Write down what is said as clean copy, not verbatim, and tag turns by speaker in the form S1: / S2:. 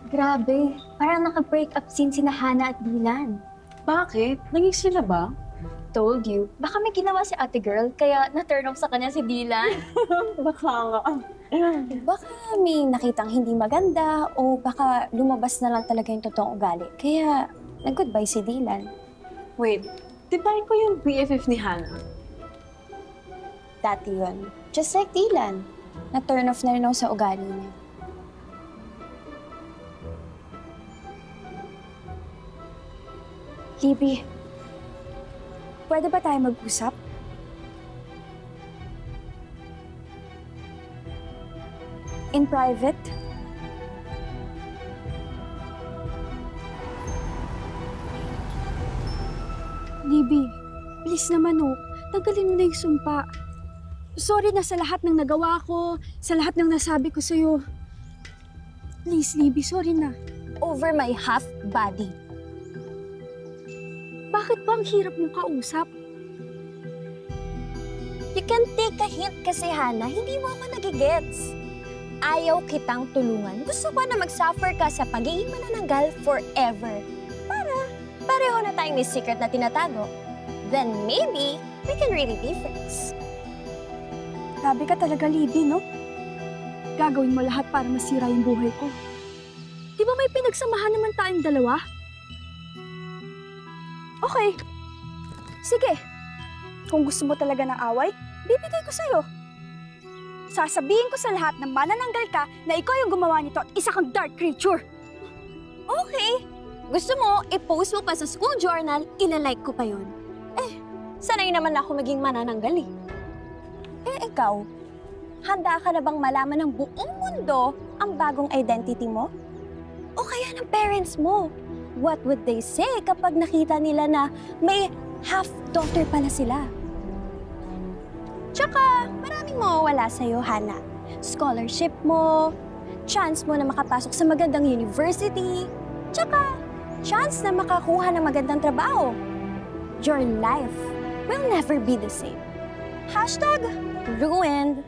S1: Grabe, parang naka-break up scene sina Hana at Dylan.
S2: Bakit? Naging sila ba?
S1: Told you, baka may ginawa si ate girl, kaya na-turn off sa kanya si Dylan.
S2: Baka nga.
S3: Baka may nakitang hindi maganda o baka lumabas na lang talaga yung totoong ugali. Kaya nag-goodbye si Dylan.
S2: Wait, di ba ikaw yung BFF ni Hannah?
S3: Dati yun. Just like Dylan. Na-turn off na rin ako sa ugali niya. Libby, pwede ba tayo mag-usap? In private?
S4: Libby, please naman tanggalin mo na yung sumpa. Sorry na sa lahat ng nagawa ko, sa lahat ng nasabi ko sa'yo. Please, Libby, sorry na.
S3: Over my half body.
S4: Bakit ba ang hirap mong kausap?
S3: You can take a hint kasi, Hannah. Hindi mo ako nagigets. Ayaw kitang tulungan. Gusto ko na mag-suffer ka sa pagiging manananggal forever. Para pareho na tayong may secret na tinatago. Then maybe we can really be friends.
S4: Grabe ka talaga, Libby, no? Gagawin mo lahat para masira yung buhay ko. Di ba may pinagsamahan naman tayong dalawa? Okay. Sige. Kung gusto mo talaga ng away, bibigay ko sa'yo. Sasabihin ko sa lahat na manananggal ka na ikaw yung gumawa nito at isa kang dark creature.
S3: Okay. Gusto mo, i-post mo pa sa school journal, ilalike ko pa yun. Sanay naman ako maging manananggal eh. Ikaw, handa ka na bang malaman ng buong mundo ang bagong identity mo? O kaya ng parents mo? What would they say kapag nakita nila na may half-daughter pala sila? Tsaka, maraming mawawala sa'yo, Hannah. Scholarship mo, chance mo na makapasok sa magandang university, tsaka, chance na makakuha ng magandang trabaho. Your life will never be the same. #ruined.